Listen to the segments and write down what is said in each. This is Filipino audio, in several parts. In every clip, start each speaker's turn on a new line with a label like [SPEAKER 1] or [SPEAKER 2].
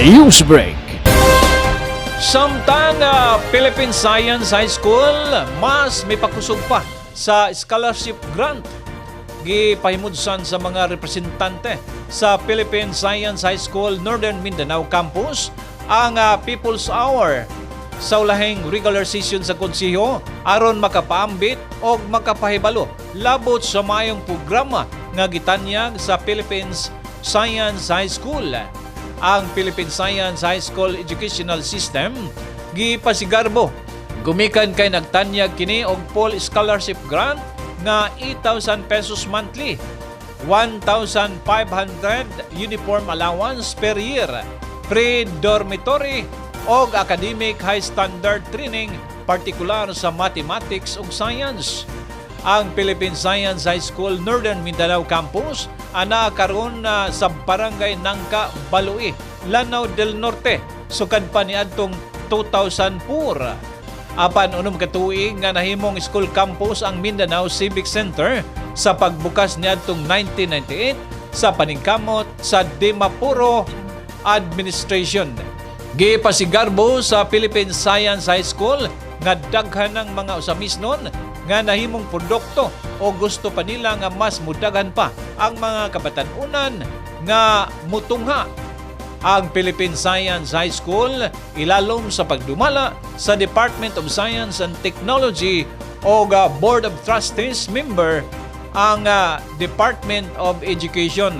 [SPEAKER 1] News Break.
[SPEAKER 2] Samtang Philippine Science High School, mas may pakusog pa sa scholarship grant. Gipahimudsan sa mga representante sa Philippine Science High School Northern Mindanao Campus ang People's Hour sa ulahing regular session sa konseho aron makapaambit o makapahibalo labot sa mayong programa nga gitanyag sa Philippines Science High School. Ang Philippine Science High School Educational System gipasigarbo gumikan kay nagtanyag kini og full scholarship grant nga 8,000 pesos monthly, 1,500 uniform allowance per year, pre-dormitory og academic high standard training partikular sa mathematics ug science. Ang Philippine Science High School Northern Mindanao Campus ana karon sa Barangay Nangka, Balui, Lanao del Norte, sukad pa niadtong 2004. Apan unom ka tuig nga nahimong school campus ang Mindanao Civic Center sa pagbukas niadtong 1998 sa paningkamot sa Dimapuro Administration. Gipasigarbo sa Philippine Science High School nga daghan ng mga usamisnon nga nahimong produkto o gusto pa nila nga mas mudagan pa ang mga kabatanunan nga mutungha. Ang Philippine Science High School ilalom sa pagdumala sa Department of Science and Technology o Board of Trustees member ang Department of Education.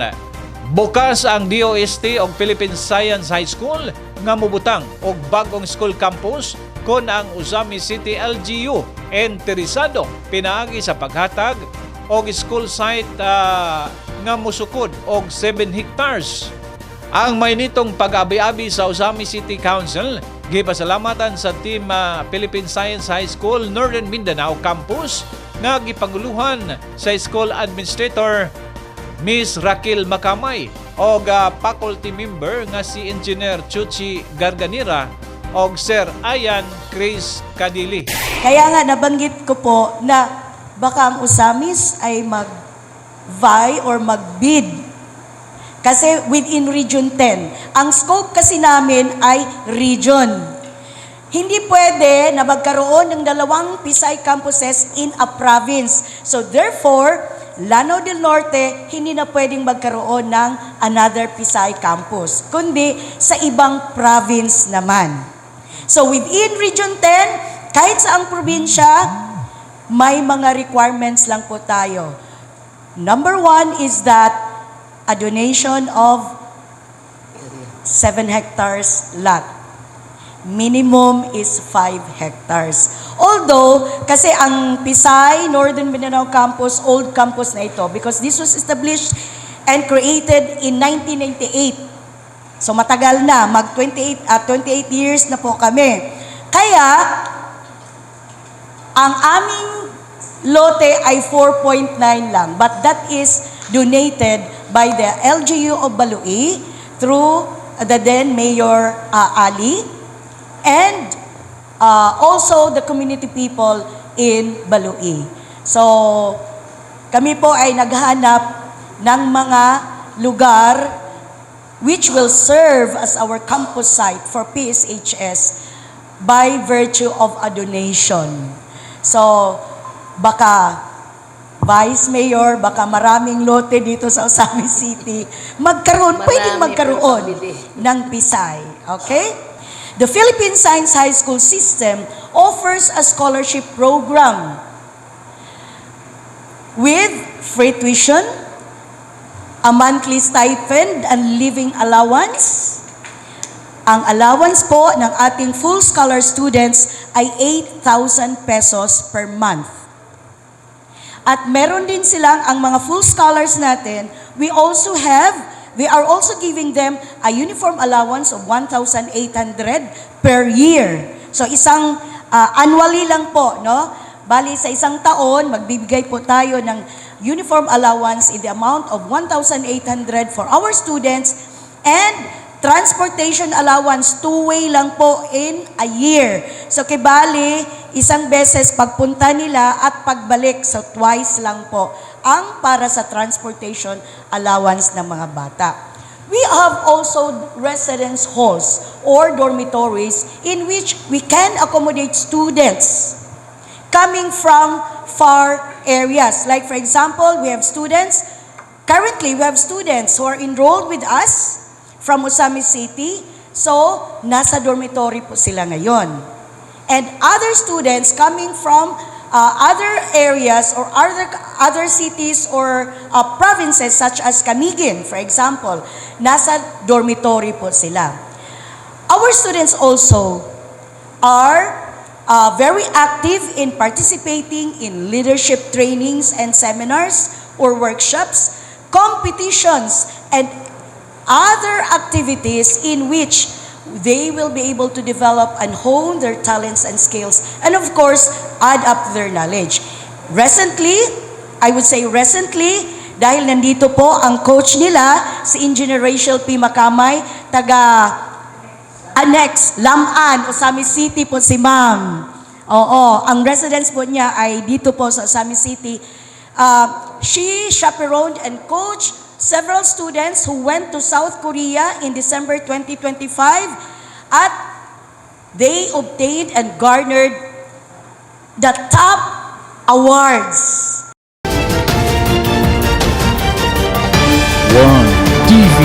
[SPEAKER 2] Bukas ang DOST o Philippine Science High School nga mubutang og bagong school campus kon ang Usami City LGU interesado pinaagi sa paghatag og school site nga musukod og 7 hectares. Ang may nitong pag-abi-abi sa Usami City Council gipasalamatan sa team Philippine Science High School Northern Mindanao Campus nga gipanguluhan sa school administrator Miss Raquel Macamay o faculty member nga si Engineer Chuchi Garganira o Sir Ayan Chris Kadili.
[SPEAKER 3] Kaya nga nabanggit ko po na baka ang Usamis ay mag-vie or mag-bid. Kasi within Region 10. Ang scope kasi namin ay region. Hindi pwede na magkaroon ng dalawang Pisay campuses in a province. So therefore, Lanao del Norte, hindi na pwedeng magkaroon ng another Pisay campus, kundi sa ibang province naman. So within Region 10, kahit sa ang probinsya, may mga requirements lang po tayo. Number 1 is that a donation of 7 hectares lot. Minimum is 5 hectares. Although, kasi ang Pisay, Northern Mindanao Campus, old campus na ito, because this was established and created in 1998. So matagal na, 28 years na po kami. Kaya, ang aming lote ay 4.9 lang, but that is donated by the LGU of Balui through the then Mayor Ali and also the community people in Balui. So, kami po ay naghahanap ng mga lugar which will serve as our campus site for PSHS by virtue of a donation. So, baka Vice Mayor, baka maraming lote dito sa Usami City, pwedeng magkaroon ng Pisay. Okay? The Philippine Science High School System offers a scholarship program with free tuition, a monthly stipend and living allowance. Ang allowance po ng ating full scholar students ay 8,000 pesos per month. At meron din silang ang mga full scholars natin, we are also giving them a uniform allowance of 1,800 per year. So isang annually lang po, no? Bali sa isang taon, magbibigay po tayo ng uniform allowance in the amount of 1,800 for our students and transportation allowance, 2-way lang po in a year. So kibali, isang beses pagpunta nila at pagbalik, so twice lang po ang para sa transportation allowance ng mga bata. We have also residence halls or dormitories in which we can accommodate students coming from far areas. Like for example, currently we have students who are enrolled with us from Osamis City. So, nasa dormitory po sila ngayon. And other students coming from other areas or other cities or provinces such as Camiguin, for example, nasa dormitory po sila. Our students also are very active in participating in leadership trainings and seminars or workshops, competitions, and other activities in which they will be able to develop and hone their talents and skills, and of course, add up their knowledge. Recently, dahil nandito po ang coach nila, si Engineer Rachel P. Macamay, taga-Annex, Laman, Osamis City po si Ma'am. Oo, ang residence po niya ay dito po sa Osamis City. She chaperoned and coached several students who went to South Korea in December 2025 at they obtained and garnered the top awards.
[SPEAKER 1] One TV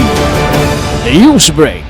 [SPEAKER 1] News Break.